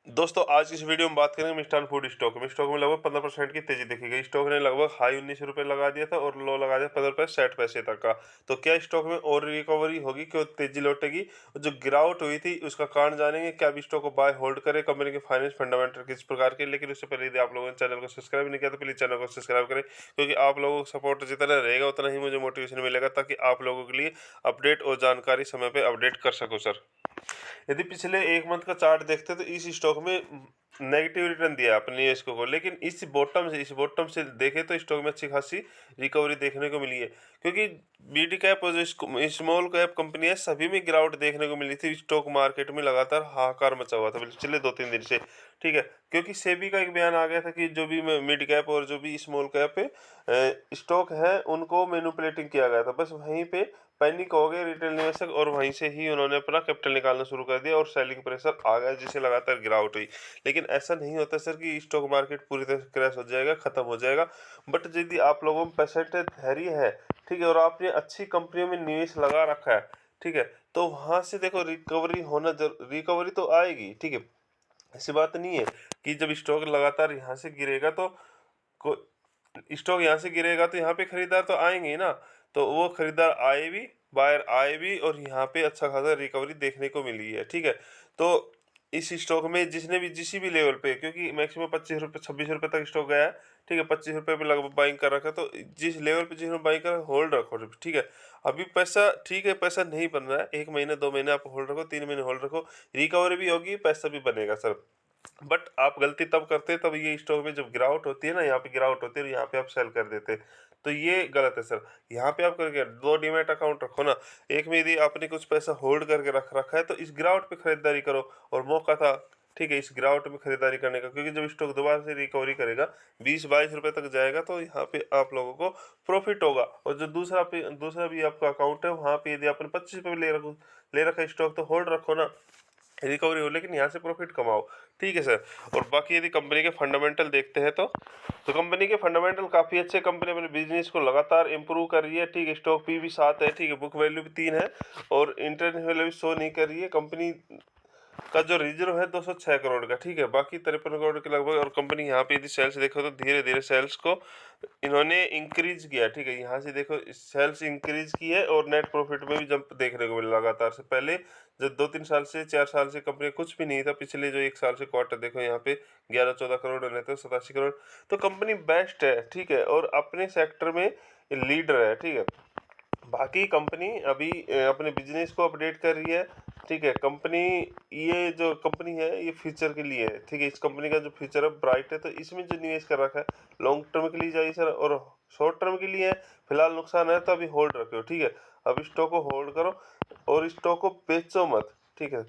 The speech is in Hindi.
दोस्तों आज इस वीडियो में बात करेंगे मिष्ठान फूड स्टॉक में। स्टॉक में लगभग 15% की तेजी देखी गई। स्टॉक ने लगभग हाई 19 रुपये लगा दिया था और लो लगा दिया 15 रुपये 60 पैसे तक का। तो क्या स्टॉक में और रिकवरी होगी, क्यों तेजी लौटेगी? जो गिरावट हुई थी उसका कारण जानेंगे। क्या अभी स्टॉक को बाय होल्ड करे? कंपनी के फाइनेंस फंडामेंटल किस प्रकार के? लेकिन उससे पहले यदि आप लोगों ने चैनल को सब्सक्राइब नहीं किया तो प्लीज चैनल को सब्सक्राइब करें, क्योंकि आप लोगों का सपोर्ट जितना रहेगा उतना ही मुझे मोटिवेशन मिलेगा, ताकि आप लोगों के लिए अपडेट और जानकारी समय पे अपडेट कर सकूं सर। यदि पिछले एक मंथ का चार्ट देखते हैं तो इस स्टॉक में नेगेटिव रिटर्न दिया अपने निवेशकों को, लेकिन इस बॉटम से देखें तो स्टॉक में अच्छी खासी रिकवरी देखने को मिली है, क्योंकि बीडी कैप और जो स्मॉल कैप कंपनी है सभी में गिरावट देखने को मिली थी। स्टॉक मार्केट में लगातार हाहाकार मचा हुआ था पिछले 2-3 दिन से। ठीक है, क्योंकि सेबी का एक बयान आ गया था कि जो भी मिड कैप और जो भी स्मॉल कैप स्टॉक है उनको मैनिपुलेटिंग किया गया था। बस वहीं पे पैनिक हो गए रिटेल निवेशक और वहीं से ही उन्होंने अपना कैपिटल निकालना शुरू कर दिया और सेलिंग प्रेशर आ गया, जिससे लगातार गिरावट हुई। लेकिन ऐसा नहीं होता सर कि स्टॉक मार्केट पूरी तरह से क्रैश हो जाएगा, खत्म हो जाएगा। बट यदि आप लोगों में पैसेंट धैर्य है, ठीक है, और आपने अच्छी कंपनियों में निवेश लगा रखा है, ठीक है, तो वहां से देखो रिकवरी तो आएगी। ठीक है, ऐसी बात नहीं है कि जब स्टॉक लगातार यहाँ से गिरेगा तो को स्टॉक यहाँ से गिरेगा तो यहाँ पे खरीदार तो आएंगे ही ना। तो वो खरीदार आए भी, बायर आए भी, और यहाँ पे अच्छा खासा रिकवरी देखने को मिली है। ठीक है, तो इस स्टॉक में जिसने भी जिस भी लेवल पे, क्योंकि मैक्सिमम 25 रुपये 26 रुपये तक स्टॉक गया है। ठीक है, 25 रुपये पे लगभग बाइंग कर रखा है, तो जिस लेवल पे जिसने बाइंग करा होल्ड रखो। ठीक है, अभी पैसा ठीक है, पैसा नहीं बन रहा है, 1 महीने 2 महीने आप होल्ड रखो, 3 महीने होल्ड रखो, रिकवरी भी होगी, पैसा भी बनेगा सर। बट आप गलती तब करते हैं तब ये स्टॉक में जब गिरावट होती है ना, यहाँ पे गिरावट होती है और यहाँ पे आप सेल कर देते हैं, तो ये गलत है सर। यहाँ पे आप करके 2 डीमैट अकाउंट रखो ना। एक में यदि आपने कुछ पैसा होल्ड करके रख रखा है तो इस गिरावट पे खरीदारी करो, और मौका था, ठीक है, इस गिरावट में खरीदारी करने का, क्योंकि जब स्टॉक दोबारा से रिकवरी करेगा 20-22 रुपए तक जाएगा तो यहाँ पे आप लोगों को प्रॉफिट होगा। और जो दूसरा भी आपका अकाउंट है वहाँ पे यदि आपने 25 रुपये ले रखा स्टॉक, तो होल्ड रखो ना, रिकवरी हो, लेकिन यहाँ से प्रॉफिट कमाओ। ठीक है सर। और बाकी यदि कंपनी के फंडामेंटल देखते हैं तो कंपनी के फंडामेंटल काफ़ी अच्छे। कंपनी अपने बिजनेस को लगातार इंप्रूव कर रही है। ठीक है, स्टॉक पी भी 7 है, ठीक है, बुक वैल्यू भी 3 है, और इंटरनेट वैल्यू भी शो नहीं कर रही है। कंपनी का जो रिजर्व है 206 करोड़ का, ठीक है, बाकी 53 करोड़ के लगभग। और कंपनी यहाँ पे यदि सेल्स देखो तो धीरे धीरे सेल्स को इन्होंने इंक्रीज किया। ठीक है, यहाँ से देखो सेल्स इंक्रीज की है, और नेट प्रॉफिट में भी जंप देखने को मिला लगातार से। पहले जब 2-3 साल से 4 साल से कंपनी कुछ भी नहीं था, पिछले जो 1 साल से क्वार्टर देखो यहाँ पे 11-14 करोड़ रहते हैं, 87 करोड़। तो कंपनी बेस्ट है, ठीक है, और अपने सेक्टर में लीडर है। ठीक है, बाकी कंपनी अभी अपने बिजनेस को अपडेट कर रही है। ठीक है, कंपनी, ये जो कंपनी है ये फ्यूचर के लिए है। ठीक है, इस कंपनी का जो फ्यूचर है ब्राइट है, तो इसमें जो निवेश कर रखा है लॉन्ग टर्म के लिए जाइए सर, और शॉर्ट टर्म के लिए है। फिलहाल नुकसान है तो अभी होल्ड रखो। ठीक है, अब स्टॉक को होल्ड करो और स्टॉक को बेचो मत। ठीक है,